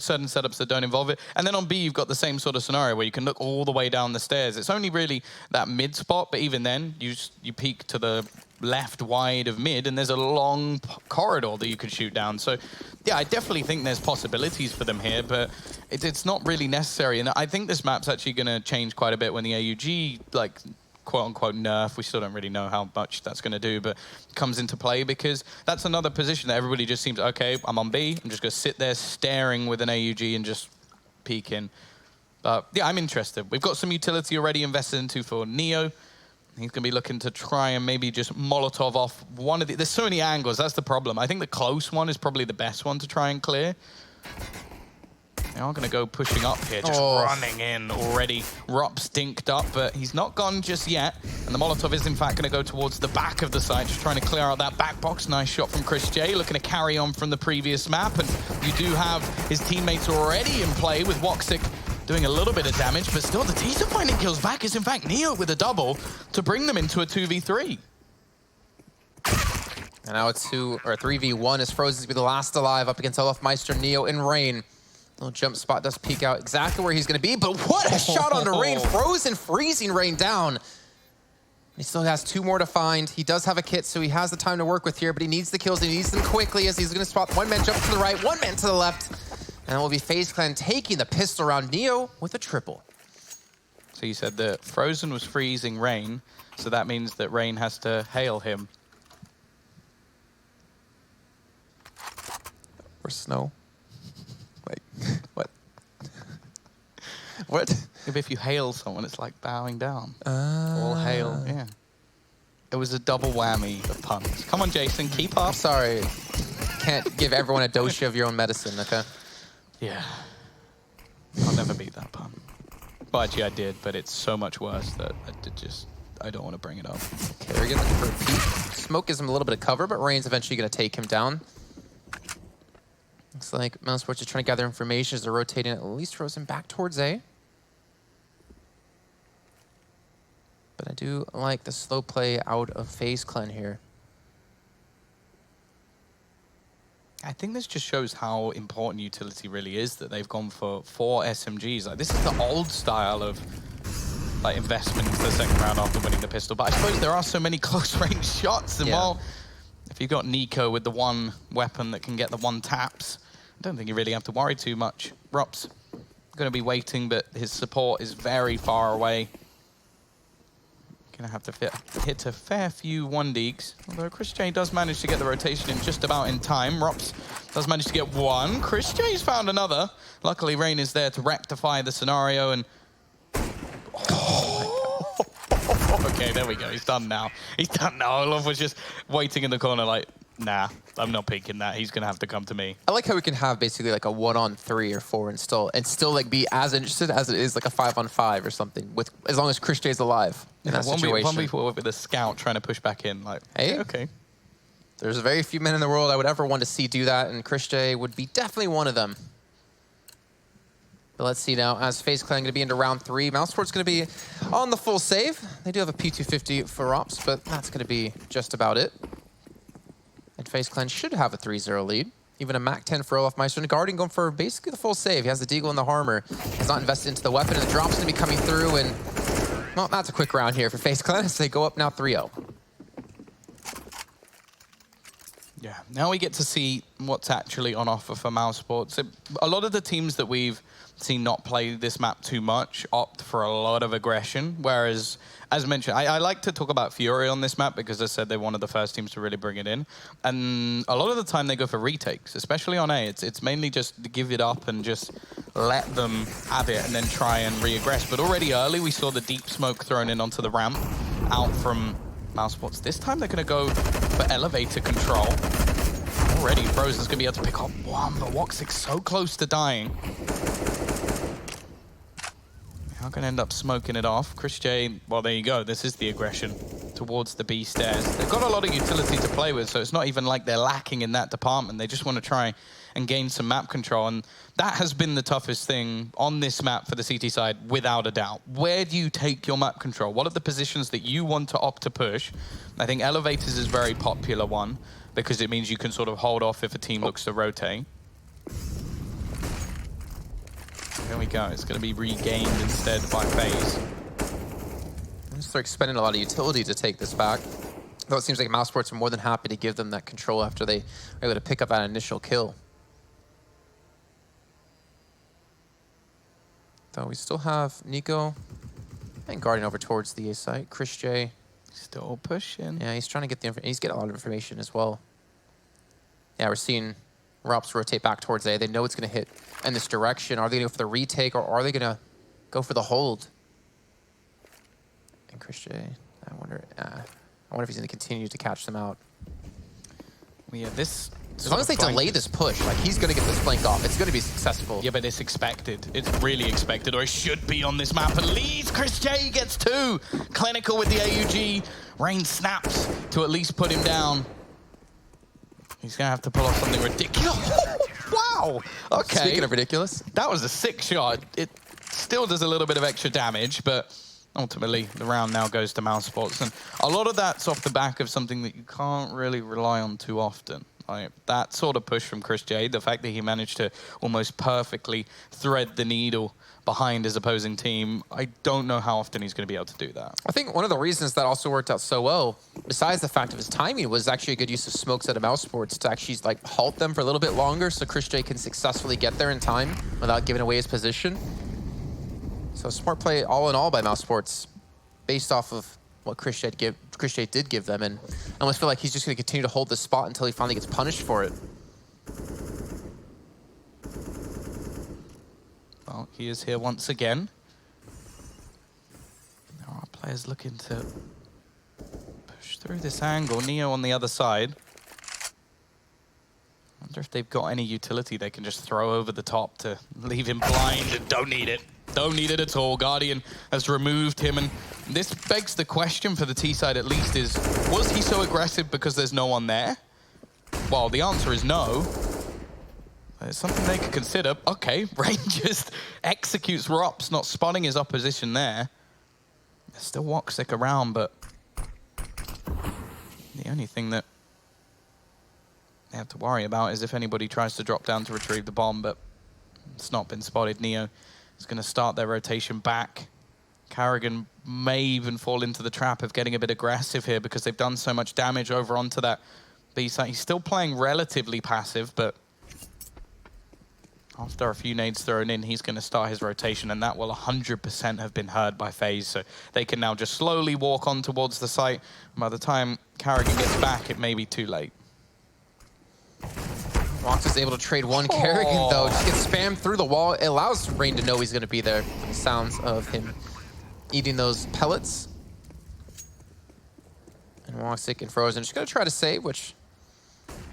certain setups that don't involve it. And then on B, you've got the same sort of scenario where you can look all the way down the stairs. It's only really that mid spot, but even then, you peek to the left wide of mid, and there's a long corridor that you could shoot down. So, yeah, I definitely think there's possibilities for them here, but it's not really necessary. And I think this map's actually going to change quite a bit when the AUG, like, quote-unquote nerf, we still don't really know how much that's going to do, but comes into play, because that's another position that everybody just seems, okay, I'm on B, I'm just going to sit there staring with an AUG and just peek in. But yeah, I'm interested. We've got some utility already invested into for Neo. He's going to be looking to try and maybe just Molotov off one of the... There's so many angles, that's the problem. I think the close one is probably the best one to try and clear. They are going to go pushing up here, just running in already. Rop stinked up, but he's not gone just yet. And the Molotov is, in fact, going to go towards the back of the site, just trying to clear out that back box. Nice shot from Chris J, looking to carry on from the previous map. And you do have his teammates already in play with Woxic doing a little bit of damage, but still the teaser finding kills back is, in fact, Neo with a double to bring them into a 2v3. And now it's 3v1 as Frozen's be the last alive up against Olofmeister, Neo, and Rain. Little jump spot does peek out exactly where he's going to be, but what a shot onto Rain. Frozen freezing Rain down. He still has 2 more to find. He does have a kit, so he has the time to work with here, but he needs the kills. He needs them quickly as he's going to spot one man jump to the right, one man to the left. And it will be FaZe Clan taking the pistol around Neo with a triple. So you said that Frozen was freezing Rain, so that means that Rain has to hail him. Or snow. Like, what? What? If you hail someone, it's like bowing down. All hail, yeah. It was a double whammy of puns. Come on, Jason, keep up. Sorry. Can't give everyone a dose of your own medicine, okay? Yeah. I'll never beat that pun. Well, actually, I did, but it's so much worse that I don't want to bring it up. Okay, they're getting for a peek. Smoke gives him a little bit of cover, but Rain's eventually going to take him down. Looks like Mousesports is trying to gather information as they're rotating at least Frozen back towards A. But I do like the slow play out of FaZe Clan here. I think this just shows how important utility really is, that they've gone for 4 SMGs. Like, this is the old style of like investment into the second round after winning the pistol. But I suppose there are so many close-range shots, and while if you've got Nico with the one weapon that can get the 1 taps, I don't think you really have to worry too much. Rop's going to be waiting, but his support is very far away. Going to have to hit a fair few 1-deeks. Although Chris J does manage to get the rotation in just about in time. Rops does manage to get 1. Chris J's found another. Luckily, Rain is there to rectify the scenario. And okay, there we go. He's done now. He's done now. Olaf was just waiting in the corner like, nah, I'm not peeking that. He's going to have to come to me. I like how we can have basically like a 1-on-3 or 4 and still like be as interested as it is like a 5-on-5 or something, with as long as Chris J's alive in that situation. 1v4 with a scout trying to push back in. Like, hey, okay. There's very few men in the world I would ever want to see do that, and Chris J would be definitely one of them. But let's see now, as FaZe Clan going to be into round 3. Mousesports going to be on the full save. They do have a P250 for Ops, but that's going to be just about it. And FaZe Clan should have a 3-0 lead. Even a Mac 10 for Olofmeister. And Guardian going for basically the full save. He has the Deagle and the Harmer. He's not invested into the weapon, and the drop's going to be coming through. And, well, that's a quick round here for FaZe Clan as they go up now 3-0. Yeah, now we get to see what's actually on offer for Mousesports. A lot of the teams that we've seen not play this map too much opt for a lot of aggression, whereas, as mentioned, I like to talk about Fury on this map because I said they're one of the first teams to really bring it in. And a lot of the time they go for retakes, especially on A. It's mainly just to give it up and just let them have it and then try and re-aggress. But already early we saw the deep smoke thrown in onto the ramp out from Mousesports. This time they're going to go for elevator control. Already Frozen's going to be able to pick up 1, but Woxic's so close to dying. How can I end up smoking it off? Chris J, well, there you go. This is the aggression towards the B stairs. They've got a lot of utility to play with, so it's not even like they're lacking in that department. They just want to try and gain some map control, and that has been the toughest thing on this map for the CT side, without a doubt. Where do you take your map control? What are the positions that you want to opt to push? I think elevators is a very popular one, because it means you can sort of hold off if a team looks to rotate. There we go. It's going to be regained instead by Faze. They're expending a lot of utility to take this back. Though it seems like Mousesports are more than happy to give them that control after they were able to pick up that initial kill. Though we still have Nico and Guardian over towards the A site. Chris J. Still pushing. Yeah, he's trying to get the information. He's getting a lot of information as well. Yeah, we're seeing Rops rotate back towards A. They know it's going to hit in this direction. Are they going to go for the retake, or are they going to go for the hold? And Chris J, I wonder if he's going to continue to catch them out. Well, yeah, this... As long as they delay this push, like, he's going to get this flank off. It's going to be successful. Yeah, but it's expected. It's really expected, or it should be on this map. At least Chris J gets 2. Clinical with the AUG. Rain snaps to at least put him down. He's going to have to pull off something ridiculous. Wow. Okay. Speaking of ridiculous. That was a sick shot. It still does a little bit of extra damage, but ultimately the round now goes to Mousesports. And a lot of that's off the back of something that you can't really rely on too often. Like that sort of push from Chris J, the fact that he managed to almost perfectly thread the needle behind his opposing team, I don't know how often he's going to be able to do that. I think one of the reasons that also worked out so well, besides the fact of his timing, was actually a good use of smokes out of Mousesports to actually like halt them for a little bit longer so Chris J can successfully get there in time without giving away his position. So smart play all in all by Mousesports based off of what Chris J did give them, and I almost feel like he's just going to continue to hold this spot until he finally gets punished for it. Well, he is here once again. There are players looking to push through this angle. Neo on the other side. I wonder if they've got any utility they can just throw over the top to leave him blind. And don't need it. Don't need it at all. Guardian has removed him, and this begs the question for the T side at least is, was he so aggressive because there's no one there? Well, the answer is no. It's something they could consider. Okay, Rain just executes Rops, not spotting his opposition there. There's still Woxic around, but the only thing that they have to worry about is if anybody tries to drop down to retrieve the bomb, but it's not been spotted. Neo is going to start their rotation back. Carrigan may even fall into the trap of getting a bit aggressive here because they've done so much damage over onto that B site. He's still playing relatively passive, but after a few nades thrown in, he's going to start his rotation, and that will 100% have been heard by Faze. So they can now just slowly walk on towards the site. By the time Carrigan gets back, it may be too late. Rox is able to trade one Carrigan, though. Just gets spammed through the wall. It allows Rain to know he's going to be there. The sounds of him eating those pellets. And Woxic and Frozen just going to try to save, which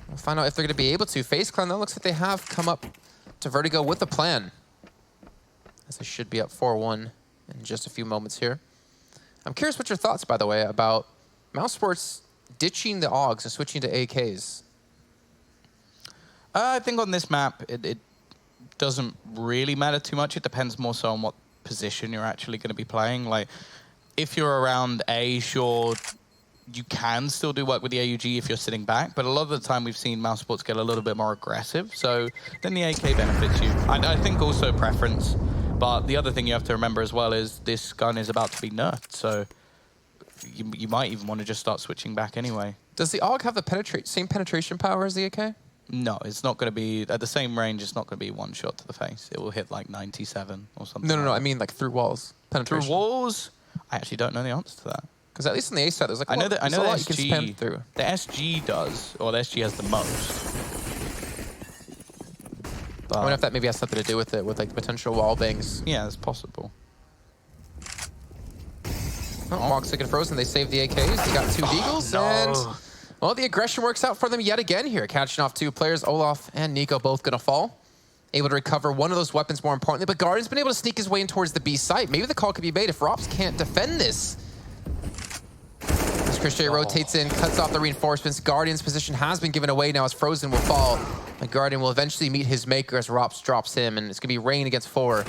we'll find out if they're going to be able to. Faze Clan, that looks like they have come up to Vertigo with a plan, as they should be up 4-1 in just a few moments here. I'm curious what your thoughts, by the way, about Mousesports ditching the AUGs and switching to AKs. I think on this map, it doesn't really matter too much. It depends more so on what position you're actually going to be playing. Like, if you're around A, sure, you can still do work with the AUG if you're sitting back, but a lot of the time we've seen Mousesports get a little bit more aggressive, so then the AK benefits you. I think also preference, but the other thing you have to remember as well is this gun is about to be nerfed, so you might even want to just start switching back anyway. Does the AUG have the same penetration power as the AK? No, it's not going to be, at the same range, it's not going to be one shot to the face. It will hit like 97 or something. No, I mean like through walls. Penetration. Through walls? I actually don't know the answer to that. Because at least on the A side, there's like I know the SG, you can spam through. The SG does, or the SG has the most. I wonder if that maybe has something to do with it, with like potential wall bangs. Yeah, it's possible. Woxic and Frozen, they saved the AKs. They got 2 Deagles, and well, the aggression works out for them yet again here, catching off 2 players. Olaf and Nico both gonna fall. Able to recover one of those weapons more importantly, but Guardian's been able to sneak his way in towards the B site. Maybe the call could be made if Rops can't defend this. As Chris J rotates in, cuts off the reinforcements. Guardian's position has been given away now as Frozen will fall. The Guardian will eventually meet his maker as Rops drops him, and it's gonna be Rain against 4.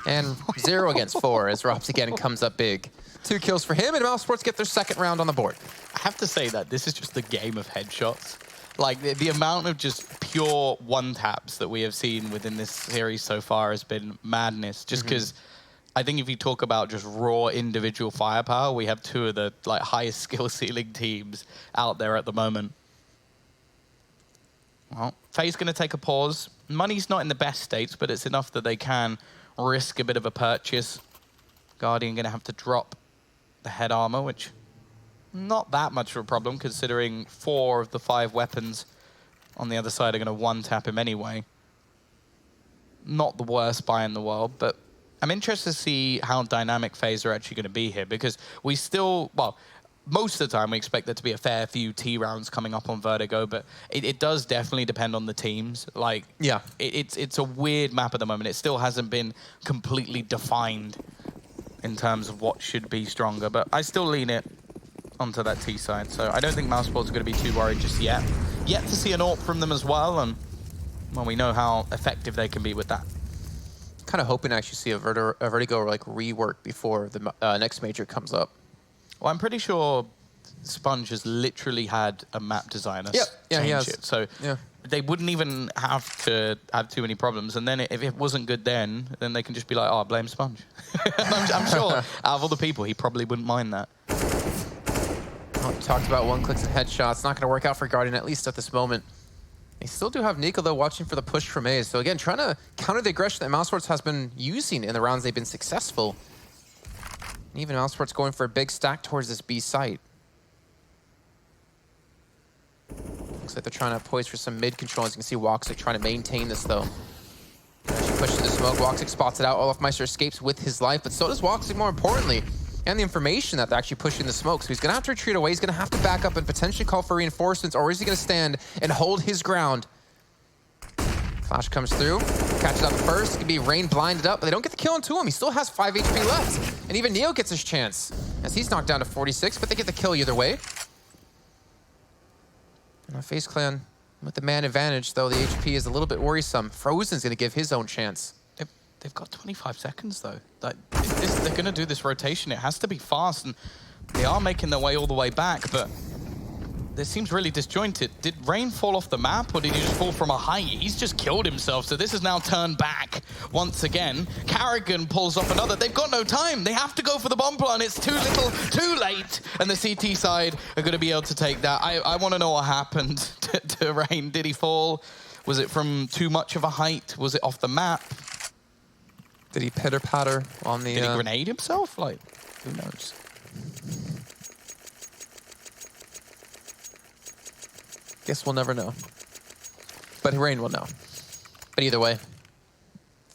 And 0 against 4 as Rops again comes up big. 2 kills for him, and Mousesports get their second round on the board. I have to say that this is just the game of headshots. Like, the amount of just pure one-taps that we have seen within this series so far has been madness. Just because I think if you talk about just raw individual firepower, we have two of the like highest skill ceiling teams out there at the moment. Well, Faze going to take a pause. Money's not in the best states, but it's enough that they can risk a bit of a purchase. Guardian going to have to drop the head armor, which not that much of a problem considering 4 of the 5 weapons on the other side are going to one-tap him anyway. Not the worst buy in the world, but I'm interested to see how dynamic Faze are actually going to be here because we still, well, most of the time we expect there to be a fair few T rounds coming up on Vertigo, but it does definitely depend on the teams. Like, yeah, it's a weird map at the moment. It still hasn't been completely defined in terms of what should be stronger, but I still lean it onto that T side. So I don't think Mousesports are going to be too worried just yet. Yet to see an AWP from them as well, and well, we know how effective they can be with that. Kind of hoping to actually see a Vertigo like rework before the next major comes up. Well, I'm pretty sure Sponge has literally had a map designer change it. So they wouldn't even have to have too many problems. And then if it wasn't good then they can just be like, oh, blame Sponge. I'm sure out of all the people, he probably wouldn't mind that. Well, we talked about one-clicks and headshots. Not going to work out for Guardian, at least at this moment. They still do have Nico, though, watching for the push from Faze. So again, trying to counter the aggression that Mousesports has been using in the rounds they've been successful. Even Mousesports going for a big stack towards this B site. Looks like they're trying to poise for some mid control. As you can see, Woxic trying to maintain this, though. Actually pushes the smoke. Woxic spots it out. Olafmeister escapes with his life, but so does Woxic, more importantly. And the information that they're actually pushing the smoke. So he's going to have to retreat away. He's going to have to back up and potentially call for reinforcements, or is he going to stand and hold his ground? Flash comes through, catches up first. It could be Rain blinded up, but they don't get the kill onto him. He still has 5 HP left. And even Neo gets his chance, as he's knocked down to 46, but they get the kill either way. And Faze Clan with the man advantage, though the HP is a little bit worrisome. Frozen's going to give his own chance. They've got 25 seconds, though. Like, they're going to do this rotation. It has to be fast, and they are making their way all the way back, but this seems really disjointed. Did Rain fall off the map, or did he just fall from a height? He's just killed himself, so this is now turned back once again. Carrigan pulls off another. They've got no time. They have to go for the bomb plant. It's too little, too late, and the CT side are going to be able to take that. I want to know what happened to Rain. Did he fall? Was it from too much of a height? Was it off the map? Did he pitter-patter on the... Did he grenade himself? Like, who knows? Guess we'll never know. But Rain will know. But either way,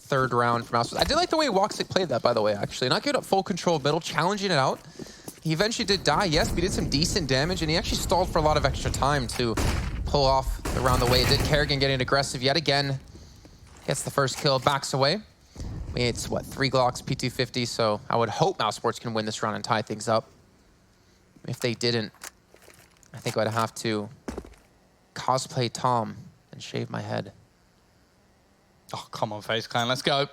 3rd round for Mousesports. I did like the way Woxic played that, by the way, actually. Not giving up full control of middle, challenging it out. He eventually did die, yes, but he did some decent damage, and he actually stalled for a lot of extra time to pull off around the way. It did Carrigan getting aggressive yet again. Gets the first kill, backs away. It's, what, 3 Glocks, P250, so I would hope Mousesports can win this round and tie things up. If they didn't, I think I'd have to cosplay Tom and shave my head. Oh, come on, Faze Clan, let's go.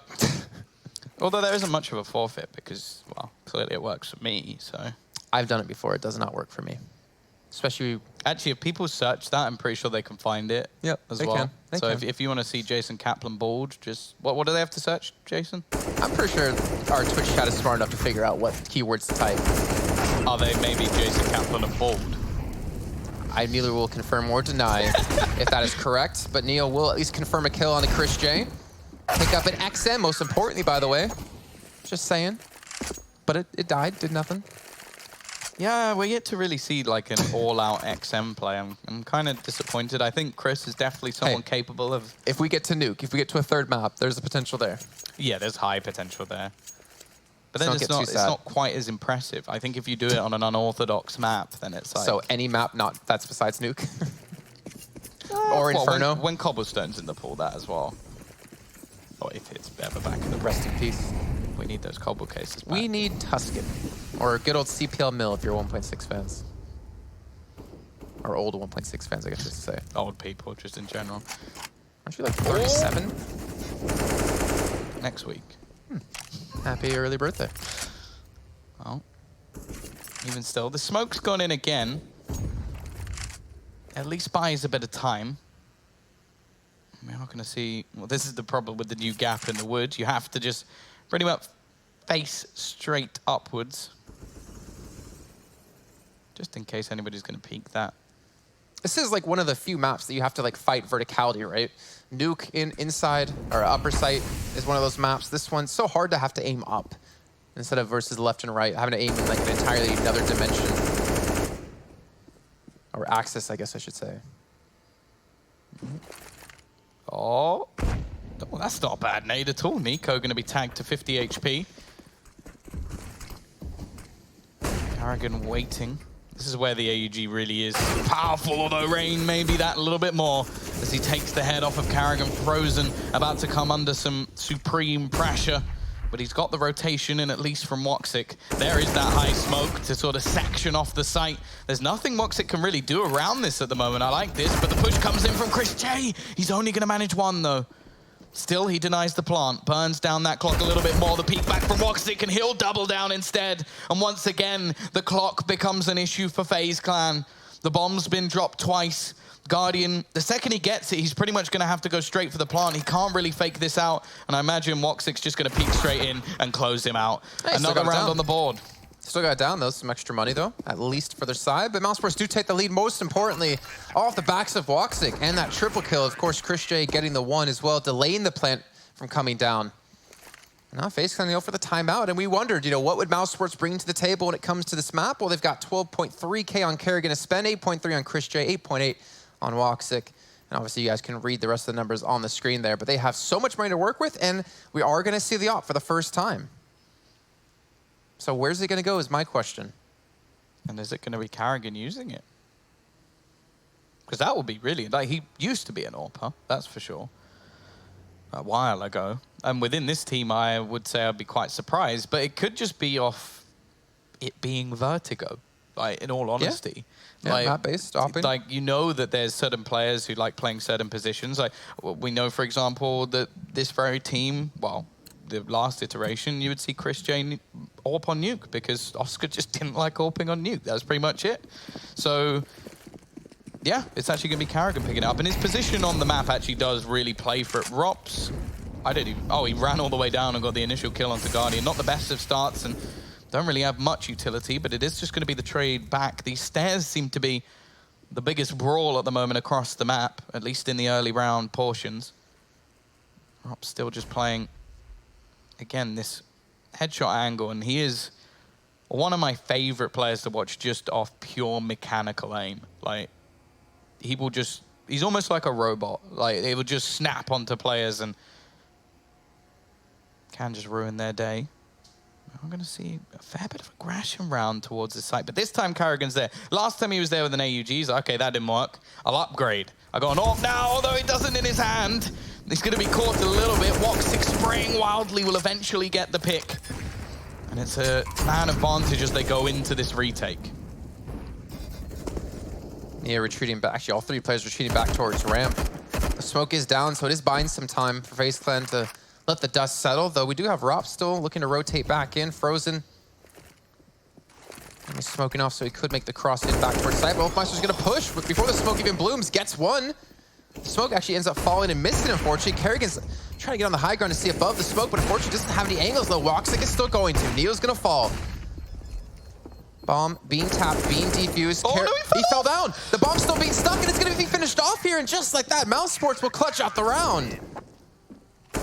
Although there isn't much of a forfeit because, well, clearly it works for me, so. I've done it before. It does not work for me. Especially... Actually, if people search that, I'm pretty sure they can find it as well. So if you want to see Jason Kaplan bald, just... What do they have to search, Jason? I'm pretty sure our Twitch chat is smart enough to figure out what keywords to type. Are they maybe Jason Kaplan and bald? I neither will confirm or deny if that is correct, but Neo will at least confirm a kill on the Chris J. Pick up an XM, most importantly, by the way. Just saying. But it died, did nothing. Yeah, we're yet to really see like an all-out XM play. I'm kind of disappointed. I think Chris is definitely someone capable of... If we get to nuke, if we get to a 3rd map, there's a potential there. Yeah, there's high potential there. But then it's not quite as impressive. I think if you do it on an unorthodox map, then it's like... So any map that's besides nuke? Or Inferno? When Cobblestone's in the pool, that as well. Or if it's ever back in the... Rest in peace. We need those Cobble cases back. We need Tuscan. Or good old CPL Mill if you're 1.6 fans. Or old 1.6 fans, I guess to say. Old people, just in general. Aren't you like 37? Next week. Happy early birthday. Well, even still, the smoke's gone in again. at least buys a bit of time. We're not going to see... Well, this is the problem with the new gap in the wood. You have to just pretty much face straight upwards. Just in case anybody's going to peek that. This is like one of the few maps that you have to like fight verticality, right? Nuke inside or upper sight is one of those maps. This one's so hard to have to aim up instead of versus left and right, having to aim in like an entirely another dimension. Or axis, I guess I should say. Oh, that's not a bad nade at all. Nico going to be tagged to 50 HP. Karrigan waiting. This is where the AUG really is powerful, although Rain maybe that a little bit more as he takes the head off of Karrigan. Frozen, about to come under some supreme pressure. But he's got the rotation in, at least from Woxic. There is that high smoke to sort of section off the site. There's nothing Woxic can really do around this at the moment. I like this, but the push comes in from Chris J. He's only going to manage one, though. Still, he denies the plant, burns down that clock a little bit more. The peek back from Woxic, and he'll double down instead. And once again, the clock becomes an issue for FaZe Clan. The bomb's been dropped twice. Guardian, the second he gets it, he's pretty much going to have to go straight for the plant. He can't really fake this out, and I imagine Woxic's just going to peek straight in and close him out. Hey, another round on the board. Still got it down, though. Some extra money, though, at least for their side. But Mousesports do take the lead, most importantly, off the backs of Woxic and that triple kill. Of course, Chris J getting the one as well, delaying the plant from coming down. Now FaZe Clan go for the timeout, and we wondered, you know, what would Mousesports bring to the table when it comes to this map? Well, they've got 12.3K on Karrigan to spend, 8.3 on Chris J, 8.8 on Woxic. And obviously, you guys can read the rest of the numbers on the screen there, but they have so much money to work with, and we are going to see the op for the first time. So where's it going to go is my question. And is it going to be Karrigan using it? Because that would be really... Like, he used to be an AWPer, that's for sure. A while ago. And within this team, I would say I'd be quite surprised, but it could just be off it being Vertigo, like, in all honesty. Yeah, like, map-based, opping. Like, you know that there's certain players who like playing certain positions. Like, we know, for example, that this very team, well, the last iteration, you would see Chris J AWP on Nuke because Oscar just didn't like AWPing on Nuke. That was pretty much it. So, yeah, it's actually going to be Karrigan picking it up. And his position on the map actually does really play for it. Rops, I don't even... Oh, he ran all the way down and got the initial kill onto Guardian. Not the best of starts and don't really have much utility, but it is just going to be the trade back. These stairs seem to be the biggest brawl at the moment across the map, at least in the early round portions. Rops still just playing... Again, this headshot angle, and he is one of my favorite players to watch just off pure mechanical aim. Like, he will just, he's almost like a robot. Like, it will just snap onto players and can just ruin their day. I'm going to see a fair bit of aggression round towards the site, but this time Karrigan's there. Last time he was there with an AUG, he's like, okay, that didn't work. I'll upgrade. I got an AWP now, although it doesn't in his hand. He's going to be caught a little bit. Woxic spraying wildly will eventually get the pick. And it's a man advantage as they go into this retake. Yeah, retreating back. Actually, all three players retreating back towards ramp. The smoke is down, so it is buying some time for FaZe Clan to let the dust settle, though we do have Rop still looking to rotate back in. Frozen. And he's smoking off, so he could make the cross in back towards site. Wolfmeister's going to push, but before the smoke even blooms, gets one. The smoke actually ends up falling and missing, unfortunately. Karrigan's trying to get on the high ground to see above the smoke, but unfortunately doesn't have any angles, though. Woxic is still going to. Neo's going to fall. Bomb being tapped, being defused. Oh, no, he fell down. The bomb's still being stuck, and it's going to be finished off here, and just like that, Mousesports will clutch out the round.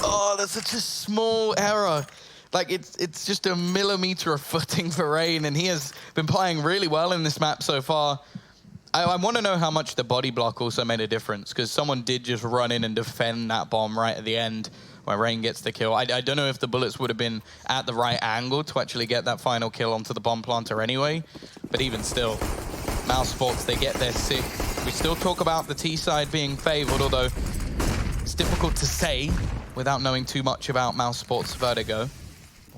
Oh, that's such a small error. Like, it's just a millimeter of footing for Rain, and he has been playing really well in this map so far. I want to know how much the body block also made a difference, because someone did just run in and defend that bomb right at the end where Rain gets the kill. I don't know if the bullets would have been at the right angle to actually get that final kill onto the bomb planter anyway, but even still, Mousesports, they get their sick. We still talk about the T side being favored, although it's difficult to say without knowing too much about Mousesports Vertigo.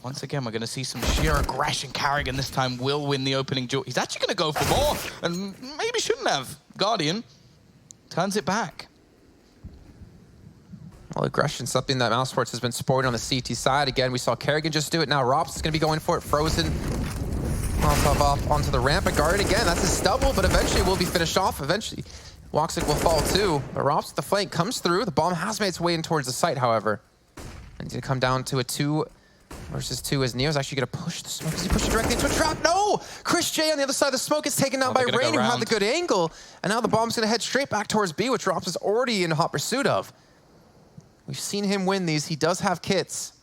Once again, we're going to see some sheer aggression. Karrigan this time will win the opening duel. He's actually going to go for more, and maybe shouldn't have. Guardian turns it back. Well, aggression, something that Mousesports has been sporting on the CT side. Again, we saw Karrigan just do it. Now Rops is going to be going for it. Frozen off onto the ramp. And Guardian again, that's a stubble, but eventually will be finished off. Eventually, Woxic will fall too, but Rops with the flank comes through. The bomb has made its way in towards the site, however. And it's going to come down to a 2 versus 2 as Neo's actually going to push the smoke. Is he pushing directly into a trap? No! Chris J on the other side of the smoke is taken down by Rain, who had the good angle. And now the bomb's going to head straight back towards B, which Rops is already in hot pursuit of. We've seen him win these. He does have kits.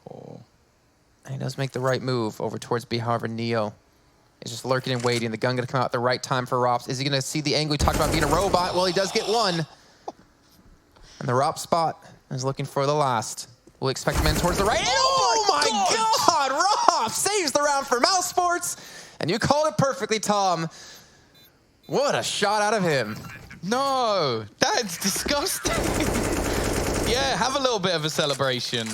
Oh. And he does make the right move over towards B. However, Neo is just lurking and waiting. The gun going to come out at the right time for Rops. Is he going to see the angle? He talked about being a robot. Well, he does get one. And the Rops spot is looking for the last. We'll expect him in towards the right. Oh my God! Rops saves the round for Mousesports. And you called it perfectly, Tom. What a shot out of him. No, that's disgusting. Yeah, have a little bit of a celebration.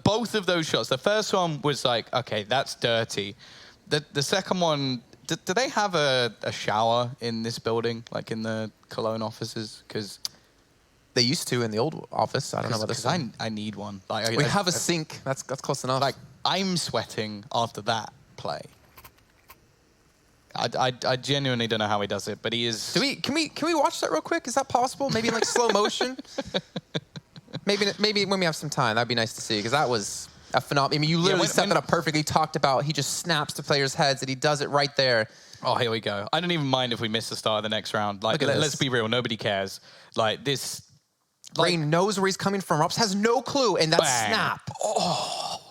Both of those shots, the first one was like, okay, that's dirty. The second one, do they have a shower in this building, like in the Cologne offices? Because they used to in the old office. I don't know about this. Because I need one. Like, we have a sink. That's close enough. Like, I'm sweating after that play. I genuinely don't know how he does it, but he is. Can we watch that real quick? Is that possible? Maybe in like slow motion. Maybe when we have some time, that'd be nice to see, because that was a phenomenal. I mean, you literally set that up perfectly. Talked about he just snaps to players' heads, and he does it right there. Oh, here we go. I don't even mind if we miss the start of the next round. Like, let's be real. Nobody cares. Like this. Rain knows where he's coming from. Rops has no clue, and that snap. Oh,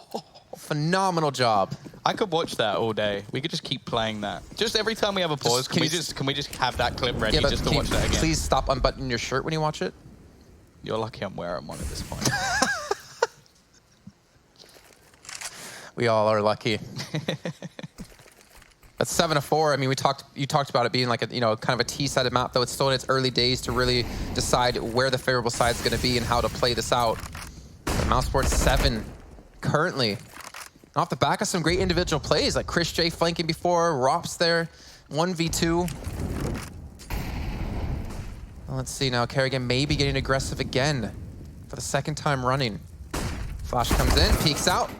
phenomenal job. I could watch that all day. We could just keep playing that. Just every time we have a pause, can we just have that clip ready just to watch that again? Please stop unbuttoning your shirt when you watch it. You're lucky I'm wearing one at this point. We all are lucky. That's 7-4. I mean, you talked about it being like a kind of a T-sided map, though it's still in its early days to really decide where the favorable side is going to be and how to play this out. Mousesports 7 currently. Off the back of some great individual plays, like Chris J flanking before, Rops there, 1v2. Well, let's see now, Kerrigan may be getting aggressive again for the second time running. Flash comes in, peeks out,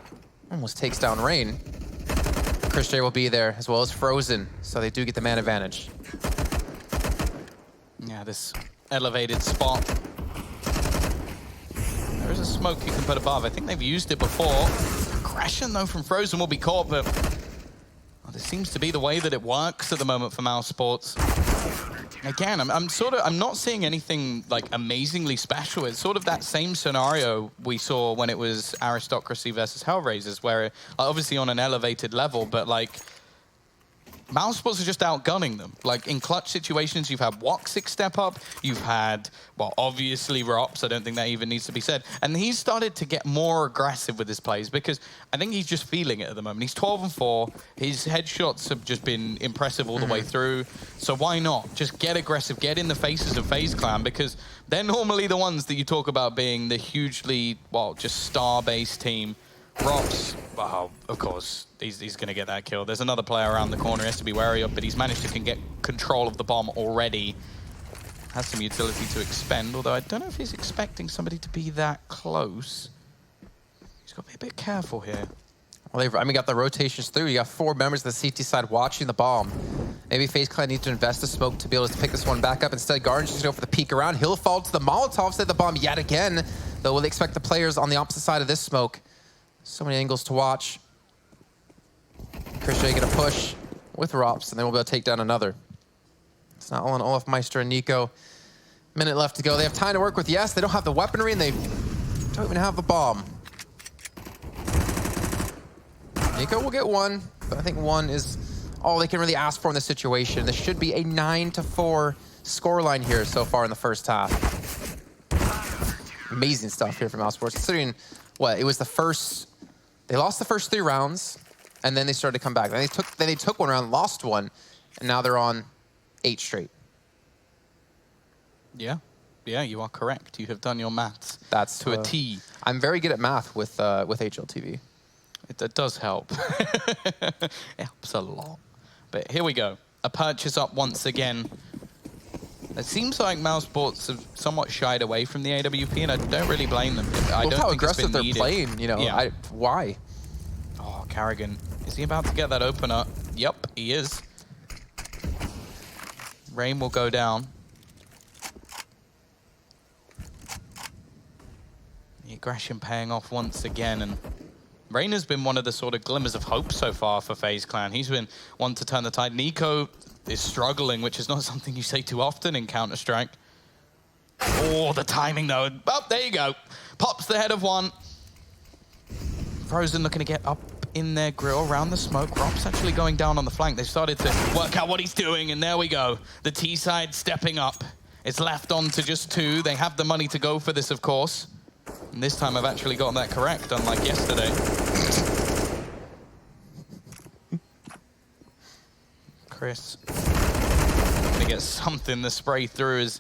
almost takes down Rain. Chris J will be there, as well as Frozen, so they do get the man advantage. Yeah, this elevated spot. There is a smoke you can put above. I think they've used it before. Aggression, though, from Frozen will be caught, but this seems to be the way that it works at the moment for Mousesports. Again, I'm not seeing anything like amazingly special. It's sort of that same scenario we saw when it was Aristocracy versus Hellraisers, where obviously on an elevated level, but like Mousesports are just outgunning them. Like in clutch situations, you've had Woxic step up, you've had, well, obviously Rops, I don't think that even needs to be said. And he's started to get more aggressive with his plays because I think he's just feeling it at the moment. He's 12-4, his headshots have just been impressive all the way through. So why not? Just get aggressive, get in the faces of FaZe Clan, because they're normally the ones that you talk about being the hugely, well, just star-based team. Rops, well, of course, he's going to get that kill. There's another player around the corner he has to be wary of, but he's managed to get control of the bomb already. Has some utility to expend, although I don't know if he's expecting somebody to be that close. He's got to be a bit careful here. Well, I mean, got the rotations through. You got 4 members of the CT side watching the bomb. Maybe FaZe Clan needs to invest the smoke to be able to pick this one back up. Instead, Garden's just go for the peek around. He'll fall to the Molotov, set the bomb yet again. Though will they expect the players on the opposite side of this smoke? So many angles to watch. Chris J gonna push with Rops, and then we'll be able to take down another. It's not all on Olaf Meister and Nico. Minute left to go. They have time to work with. Yes, they don't have the weaponry, and they don't even have the bomb. Nico will get 1, but I think 1 is all they can really ask for in this situation. This should be a 9-4 scoreline here so far in the first half. Amazing stuff here from Mousesports, considering what it was the first. They lost the first 3 rounds, and then they started to come back. Then they took 1 round, lost 1, and now they're on 8 straight. Yeah, you are correct. You have done your maths. That's to a T. I'm very good at math with HLTV. It does help. It helps a lot. But here we go. A purchase up once again. It seems like Mousesports have somewhat shied away from the AWP, and I don't really blame them. I don't how think aggressive they're needed. playing, you know. Yeah. Why? Oh, Kerrigan. Is he about to get that opener? Yep, he is. Rain will go down. The aggression paying off once again, and Rain has been one of the sort of glimmers of hope so far for FaZe Clan. He's been one to turn the tide. Nico is struggling, which is not something you say too often in Counter-Strike. Oh, the timing though. Oh, there you go. Pops the head of one. Frozen looking to get up in their grill around the smoke. Rop's actually going down on the flank. They've started to work out what he's doing, and there we go. The T side stepping up. It's left on to just 2. They have the money to go for this, of course. And this time I've actually gotten that correct, unlike yesterday. Chris gonna get something. The spray through is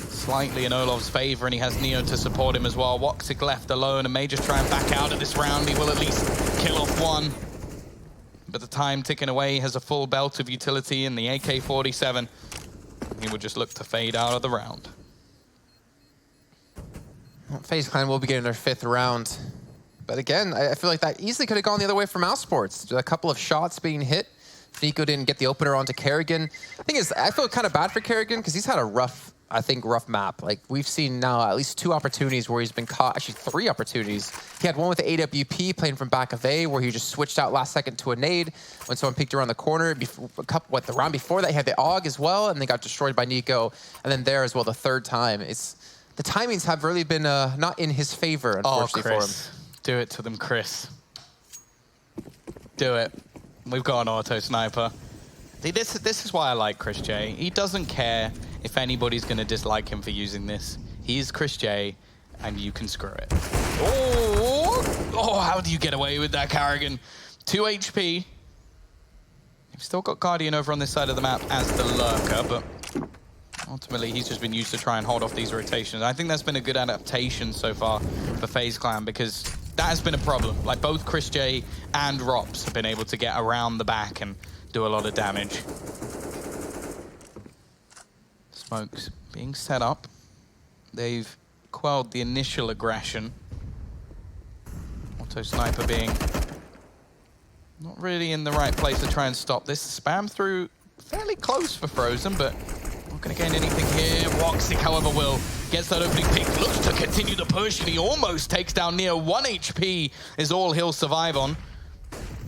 slightly in Olov's favor, and he has Neo to support him as well. Woxic left alone and may just try and back out of this round. He will at least kill off one. But the time ticking away, he has a full belt of utility in the AK-47. He will just look to fade out of the round. Well, FaZe Clan will be getting their 5th round. But again, I feel like that easily could have gone the other way for Mousesports. A couple of shots being hit. Nico didn't get the opener onto Kerrigan. The thing is, I feel kind of bad for Kerrigan because he's had a rough map. Like, we've seen now at least 2 opportunities where he's been caught, actually 3 opportunities. He had one with the AWP playing from back of A where he just switched out last second to a nade when someone peeked around the corner. The round before that, he had the AUG as well, and they got destroyed by Nico. And then there as well, the 3rd time. The timings have really been not in his favor, unfortunately, for him. Do it to them, Chris. Do it. We've got an auto sniper. See, this is why I like Chris J. He doesn't care if anybody's going to dislike him for using this. He's Chris J, and you can screw it. Oh, how do you get away with that, Kerrigan? 2 HP. You've still got Guardian over on this side of the map as the lurker, but ultimately he's just been used to try and hold off these rotations. I think that's been a good adaptation so far for FaZe Clan, because that has been a problem. Like, both Chris J and Rops have been able to get around the back and do a lot of damage. Smokes being set up. They've quelled the initial aggression. Auto sniper being not really in the right place to try and stop this. Spam through fairly close for Frozen, but not going to gain anything here. Woxic, however, will gets that opening pick, looks to continue the push, and he almost takes down Neo. 1 HP is all he'll survive on.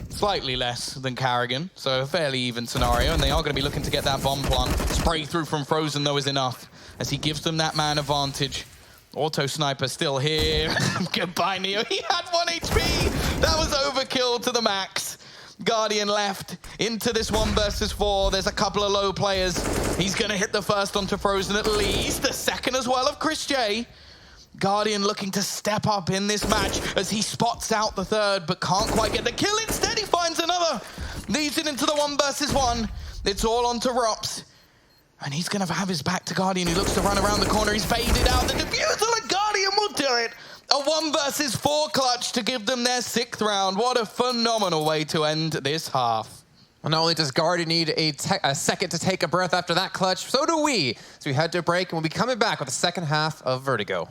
Slightly less than Kerrigan, so a fairly even scenario, and they are going to be looking to get that bomb plant. Spray through from Frozen, though, is enough, as he gives them that man advantage. Auto sniper still here. Goodbye, Neo. He had 1 HP. That was overkill to the max. Guardian left into this 1 versus 4. There's a couple of low players. He's going to hit the first onto Frozen at least. The second as well of Chris J. Guardian looking to step up in this match as he spots out the 3rd, but can't quite get the kill. Instead, he finds another. Leads it into the 1 versus 1. It's all onto Rops. And he's going to have his back to Guardian. He looks to run around the corner. He's faded out. The defusal, and Guardian will do it. A 1 versus 4 clutch to give them their 6th round. What a phenomenal way to end this half. Well, not only does Guardian need a second to take a breath after that clutch, so do we. So we head to a break, and we'll be coming back with the second half of Vertigo.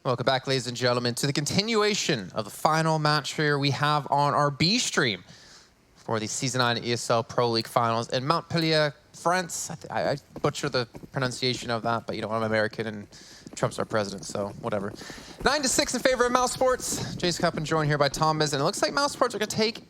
Welcome back, ladies and gentlemen, to the continuation of the final match here we have on our B stream for the Season 9 ESL Pro League Finals in Montpellier, France. I butcher the pronunciation of that, but you know, I'm American and Trump's our president, so whatever. 9-6 in favor of Mousesports. Jace Cup and joined here by Thomas, and it looks like Mousesports are going to take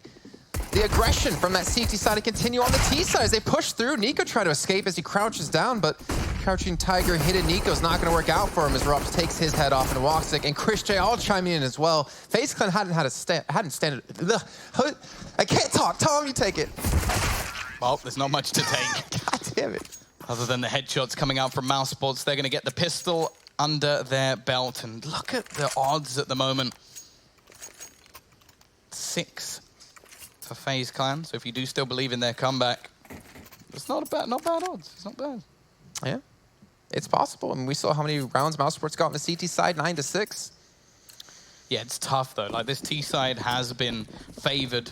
the aggression from that CT side and continue on the T side as they push through. Nico trying to escape as he crouches down, but crouching Tiger hidden Nico's not going to work out for him as Rups takes his head off and walks it, and Chris J all chiming in as well. Faze Clan hadn't stand. I can't talk. Tom, you take it. Well, there's not much to take. God damn it. Other than the headshots coming out from Mousesports, they're going to get the pistol under their belt. And look at the odds at the moment. 6 for Faze Clan. So if you do still believe in their comeback, it's not bad odds. It's not bad. Yeah, it's possible. I mean, we saw how many rounds Mousesports got on the CT side, 9-6. Yeah, it's tough though. Like, this T side has been favored.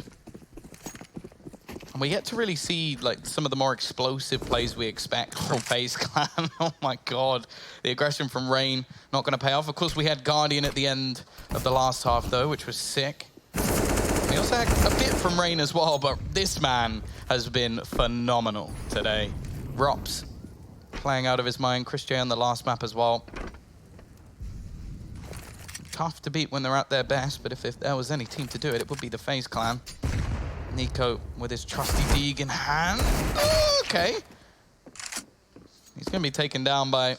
And we get to really see like some of the more explosive plays we expect from Faze Clan. Oh my God. The aggression from Rain not going to pay off. Of course, we had Guardian at the end of the last half though, which was sick. We also had a bit from Rain as well, but this man has been phenomenal today. Rops playing out of his mind. Chris J on the last map as well. Tough to beat when they're at their best, but if there was any team to do it, it would be the Faze Clan. Nico with his trusty Deeg in hand. Oh, okay. He's going to be taken down by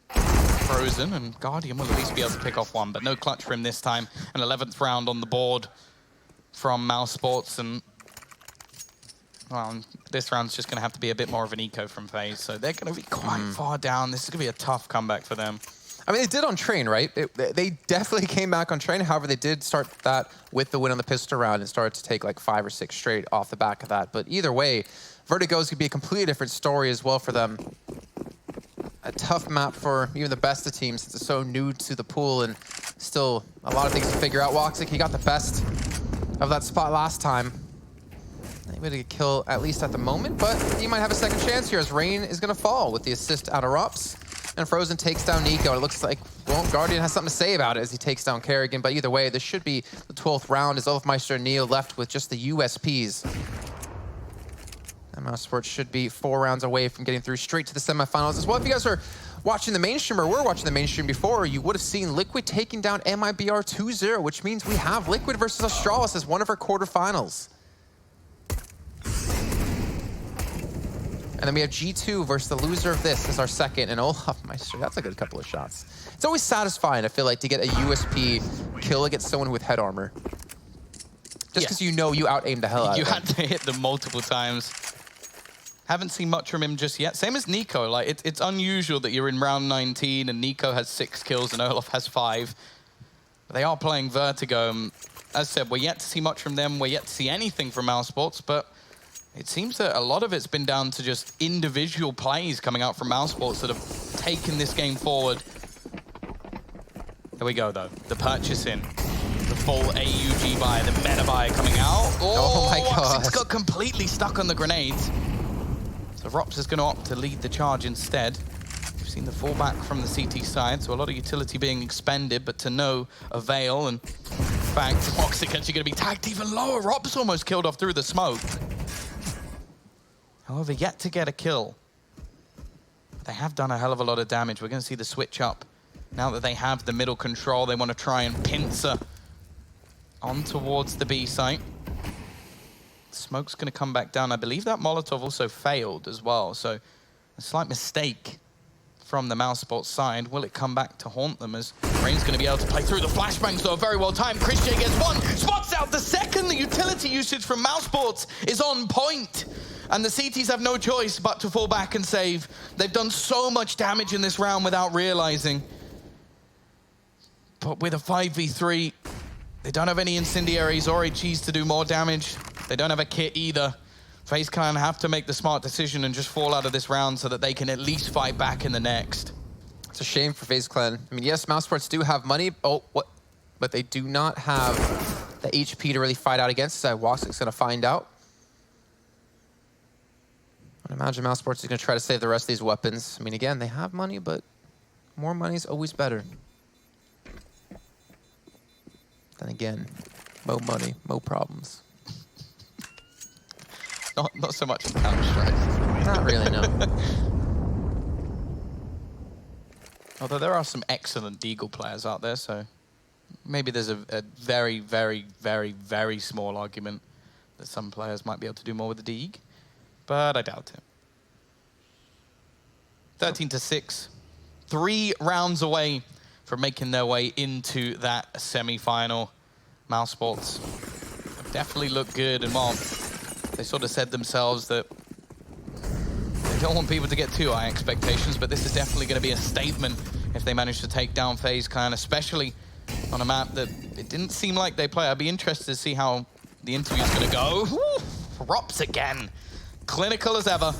Frozen, and Guardian will at least be able to pick off one, but no clutch for him this time. An 11th round on the board from Mousesports, and well, this round's just going to have to be a bit more of an eco from Faze, so they're going to be quite far down. This is going to be a tough comeback for them. I mean, they did on Train, right? They definitely came back on Train. However, they did start that with the win on the pistol round and started to take like 5 or 6 straight off the back of that. But either way, Vertigo is going to be a completely different story as well for them. A tough map for even the best of teams since it's so new to the pool and still a lot of things to figure out. Woxic, he got the best of that spot last time. Able to get kill at least at the moment, but he might have a second chance here as Rain is going to fall with the assist out of Rups. And Frozen takes down Nico. It looks like, well, Guardian has something to say about it as he takes down Kerrigan. But either way, this should be the 12th round as Olafmeister and Neo left with just the USPs. And Mousesports should be 4 rounds away from getting through straight to the semifinals as well. If you guys are watching the mainstream or were watching the mainstream before, you would have seen Liquid taking down MIBR 2-0, which means we have Liquid versus Astralis as one of our quarterfinals. And then we have G2 versus the loser of this as our second, and Olafmeister, that's a good couple of shots. It's always satisfying, I feel like, to get a USP kill against someone with head armor. Just because you know you out-aimed the hell out of them. You had to hit them multiple times. Haven't seen much from him just yet. Same as Nico. Like, it's unusual that you're in round 19 and Nico has 6 kills and Olaf has 5. But they are playing Vertigo. As I said, we're yet to see much from them. We're yet to see anything from Mousesports, but it seems that a lot of it's been down to just individual plays coming out from Mousesports that have taken this game forward. There we go, though. The purchasing. The full AUG buy, the meta buy coming out. Oh my God. It's got completely stuck on the grenades. So Rops is going to opt to lead the charge instead. We've seen the fallback from the CT side, so a lot of utility being expended, but to no avail. And in fact, Woxic actually going to be tagged even lower. Rops almost killed off through the smoke. However, yet to get a kill. They have done a hell of a lot of damage. We're going to see the switch up. Now that they have the middle control, they want to try and pincer on towards the B site. Smoke's going to come back down. I believe that Molotov also failed as well, so a slight mistake from the Mousesports side. Will it come back to haunt them as Rain's going to be able to play through the flashbangs, though very well timed. Chris J gets one, spots out the second. The utility usage from Mousesports is on point. And the CTs have no choice but to fall back and save. They've done so much damage in this round without realizing. But with a 5v3, they don't have any incendiaries or HEs to do more damage. They don't have a kit either. Faze Clan have to make the smart decision and just fall out of this round so that they can at least fight back in the next. It's a shame for Faze Clan. I mean, yes, Mousesports do have money, but they do not have the HP to really fight out against. Woxic's going to find out. I imagine Mousesports is going to try to save the rest of these weapons. I mean, again, they have money, but More money is always better. Then again, more money, more problems. Not so much in Counter-Strike. Not really, no. Although there are some excellent Deagle players out there, so maybe there's a very, very, very, very small argument that some players might be able to do more with the Deagle, but I doubt it. 13-6, 3 rounds away from making their way into that semi-final. Mousesports definitely look good, and while they sort of said themselves that they don't want people to get too high expectations, but this is definitely going to be a statement if they manage to take down Faze Clan, especially on a map that it didn't seem like they play. I'd be interested to see how the interview's going to go. Woo! Rops again. Clinical as ever.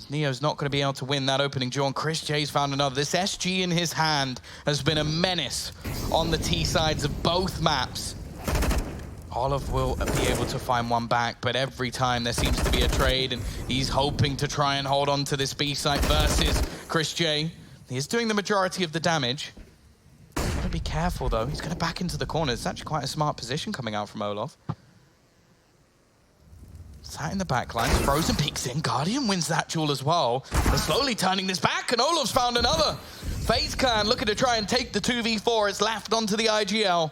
Neo's not going to be able to win that opening duel, and Chris J's found another. This SG in his hand has been a menace on the T sides of both maps. Olive will be able to find one back, but every time there seems to be a trade, and he's hoping to try and hold on to this B site versus Chris J. He is doing the majority of the damage. Gotta be careful, though. He's going to back into the corner. It's actually quite a smart position coming out from Olaf. Sat in the back line. Frozen peeks in. Guardian wins that duel as well. They're slowly turning this back, and Olaf's found another. Faze Clan looking to try and take the 2v4. It's left onto the IGL.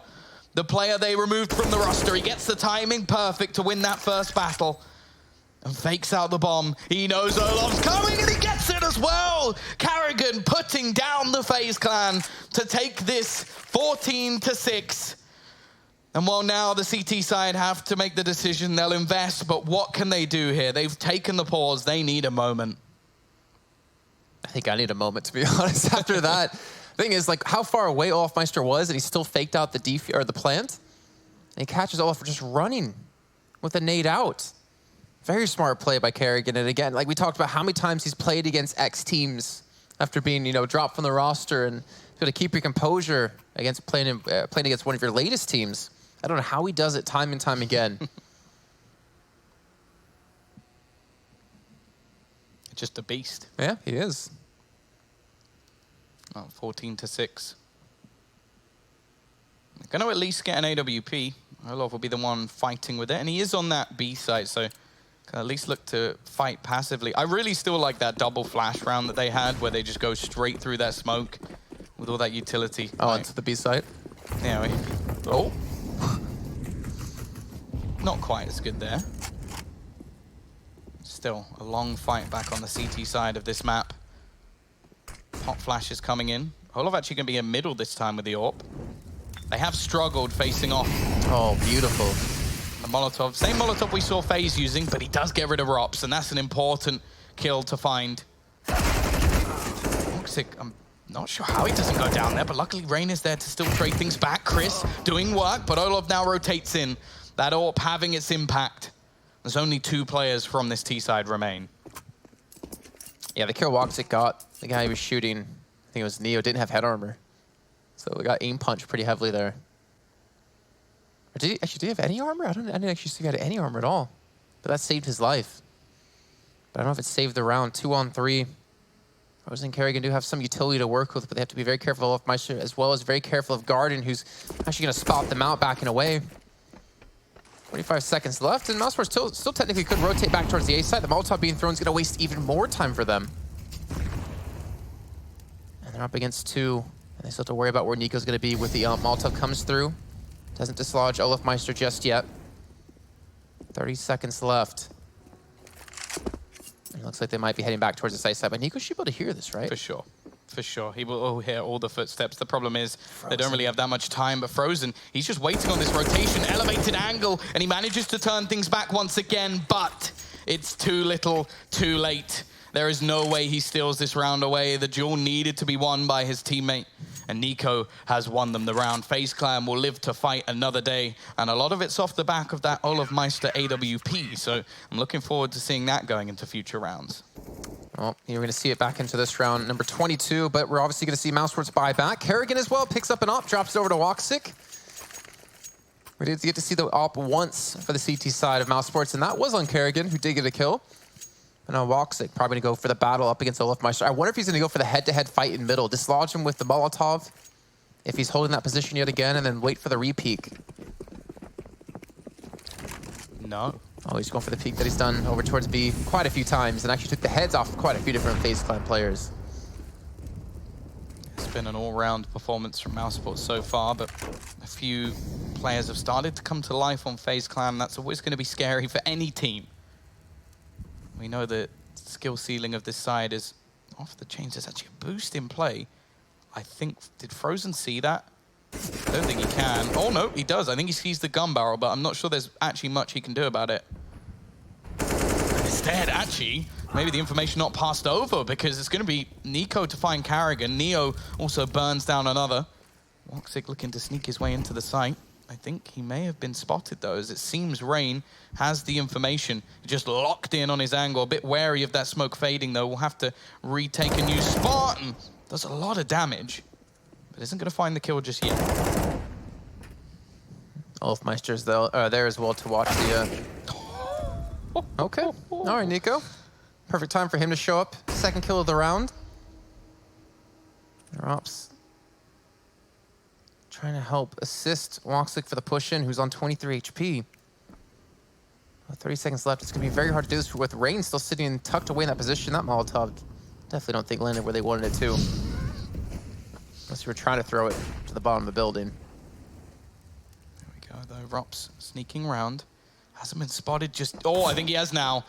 The player they removed from the roster. He gets the timing perfect to win that first battle. And fakes out the bomb. He knows Olaf's coming, and he gets it as well. Carrigan putting down the Faze Clan to take this 14-6. And while now the CT side have to make the decision, they'll invest, but what can they do here? They've taken the pause. They need a moment. I think I need a moment, to be honest, after that. Thing is, like, how far away Olafmeister was, and he still faked out the the plant. And he catches Olaf for just running with a nade out. Very smart play by Carrigan. And again, like we talked about, how many times he's played against X teams after being, you know, dropped from the roster, and got to keep your composure against playing against one of your latest teams. I don't know how he does it time and time again. Just a beast. Yeah, he is. Oh, 14-6. They're going to at least get an AWP. Olaf will be the one fighting with it, and he is on that B site, so can at least look to fight passively. I really still like that double flash round that they had, where they just go straight through that smoke with all that utility. Oh, like, into the B site? Yeah. Oh. Not quite as good there. Still a long fight back on the CT side of this map. Hot flash is coming in. Olaf actually going to be in middle this time with the AWP. They have struggled facing off. Oh, beautiful. The Molotov. Same Molotov we saw Faze using, but he does get rid of Rops, and that's an important kill to find. Toxic, I'm not sure how he doesn't go down there, but luckily Rain is there to still trade things back. Chris doing work, but Olaf now rotates in. That AWP having its impact. There's only 2 players from this T side remain. Yeah, the kill Woxic got, the guy who was shooting, I think it was Neo, didn't have head armor. So we got aim punched pretty heavily there. Or did he have any armor? I didn't actually see if he had any armor at all. But that saved his life. But I don't know if it saved the round. 2-on-3. Rose and Kerrigan do have some utility to work with, but they have to be very careful of Meister, as well as very careful of Garden, who's actually going to spot them out backing away. 45 seconds left, and Mousesports still technically could rotate back towards the A side. The Molotov being thrown is going to waste even more time for them. And they're up against 2, and they still have to worry about where Nico's going to be with the Molotov comes through. Doesn't dislodge Olafmeister just yet. 30 seconds left. It looks like they might be heading back towards the side side, but Nico should be able to hear this, right? For sure. For sure. He will hear all the footsteps. The problem is they don't really have that much time, but Frozen, he's just waiting on this rotation, elevated angle, and he manages to turn things back once again, but it's too little, too late. There is no way he steals this round away. The duel needed to be won by his teammate, and Nico has won them the round. Faze Clan will live to fight another day, and a lot of it's off the back of that Olafmeister AWP, so I'm looking forward to seeing that going into future rounds. Well, you're going to see it back into this round, number 22, but we're obviously going to see Mousesports buy back. Kerrigan as well picks up an AWP, drops it over to Woxic. We did get to see the AWP once for the CT side of Mousesports, and that was on Kerrigan, who did get a kill. And now Woxic probably going to go for the battle up against Olofmeister. I wonder if he's going to go for the head-to-head fight in middle. Dislodge him with the Molotov if he's holding that position yet again, and then wait for the re-peek. No. Oh, he's going for the peek that he's done over towards B quite a few times and actually took the heads off quite a few different FaZe Clan players. It's been an all-round performance from Mousesports so far, but a few players have started to come to life on FaZe Clan. That's always going to be scary for any team. We know the skill ceiling of this side is off the chains. There's actually a boost in play. I think, did Frozen see that? I don't think he can. Oh no, he does. I think he sees the gun barrel, but I'm not sure there's actually much he can do about it. Instead, actually, maybe the information not passed over because it's going to be Nico to find Carrigan. Neo also burns down another. Woxic looking to sneak his way into the site. I think he may have been spotted though, as it seems Rain has the information. Just locked in on his angle. A bit wary of that smoke fading though. We'll have to retake a new spot, and does a lot of damage, but isn't going to find the kill just yet. Olofmeister's there as well to watch the... Okay. All right, Nico. Perfect time for him to show up. Second kill of the round. Drops. Trying to help assist Woxic for the push-in, who's on 23 HP. 30 seconds left. It's going to be very hard to do this with Rain still sitting tucked away in that position. That Molotov definitely don't think landed where they wanted it to. Unless you were trying to throw it to the bottom of the building. There we go, though. Rops sneaking around. Hasn't been spotted just... Oh, I think he has now.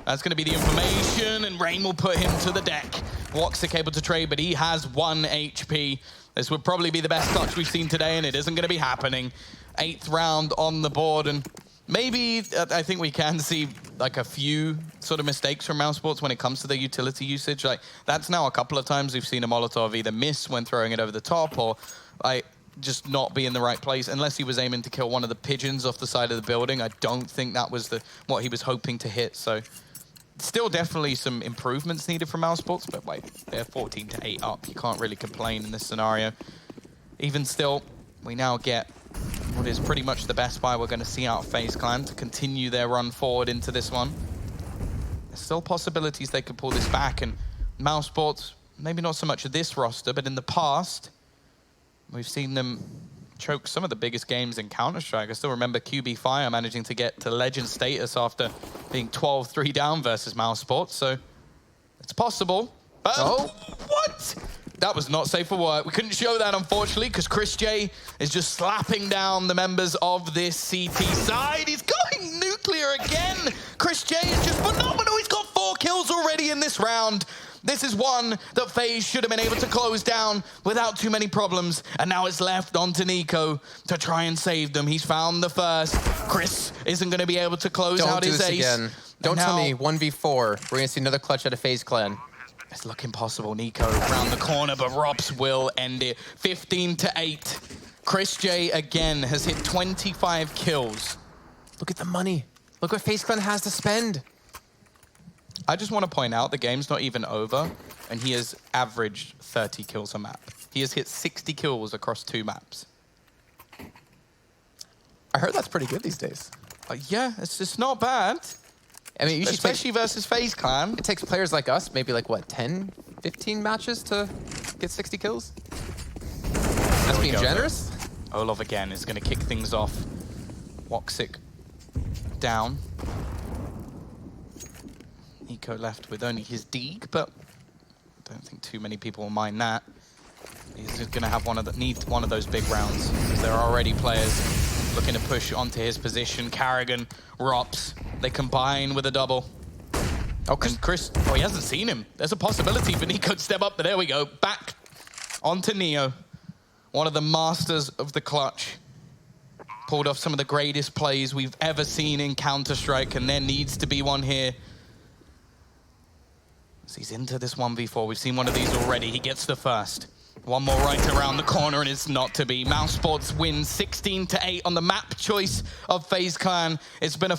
That's going to be the information, and Rain will put him to the deck. Woxic able to trade, but he has 1 HP. This would probably be the best clutch we've seen today, and it isn't going to be happening. 8th round on the board, and maybe I think we can see like a few sort of mistakes from Mousesports when it comes to their utility usage. Like, that's now a couple of times we've seen a Molotov either miss when throwing it over the top, or like just not be in the right place, unless he was aiming to kill one of the pigeons off the side of the building. I don't think that was what he was hoping to hit. So still definitely some improvements needed from Mousesports, but wait, they're 14-8 up. You can't really complain in this scenario. Even still, we now get what is pretty much the best buy we're going to see out of FaZe Clan to continue their run forward into this one. There's still possibilities they could pull this back, and Mousesports, maybe not so much of this roster, but in the past, we've seen them choke some of the biggest games in Counter-Strike. I still remember QB Fire managing to get to legend status after being 12-3 down versus Mousesports, so it's possible. But what? That was not safe for work. We couldn't show that, unfortunately, because Chris J is just slapping down the members of this CT side. He's going nuclear again. Chris J is just phenomenal. He's got 4 kills already in this round. This is one that FaZe should have been able to close down without too many problems. And now it's left onto Nico to try and save them. He's found the first. Chris isn't going to be able to close out his ace. Again. Don't tell me 1v4. We're going to see another clutch out of FaZe Clan. It's looking possible. Nico around the corner, but Rops will end it. 15-8. Chris J again has hit 25 kills. Look at the money. Look what FaZe Clan has to spend. I just want to point out the game's not even over, and he has averaged 30 kills a map. He has hit 60 kills across 2 maps. I heard that's pretty good these days. Yeah, it's just not bad. I mean, especially versus FaZe Clan. It takes players like us maybe like, what, 10, 15 matches to get 60 kills? That's being generous. Olov again is going to kick things off. Woxic down. Nico left with only his Deeg, but I don't think too many people will mind that. He's just going to have need one of those big rounds, because there are already players looking to push onto his position. Carrigan, Rops, they combine with a double. Oh, Chris, oh, he hasn't seen him. There's a possibility for Nico to step up, but there we go. Back onto Neo, one of the masters of the clutch. Pulled off some of the greatest plays we've ever seen in Counter-Strike, and there needs to be one here. So he's into this 1v4. We've seen one of these already. He gets the first. One more right around the corner, and it's not to be. Mousesports wins 16-8 on the map choice of FaZe Clan. It's been a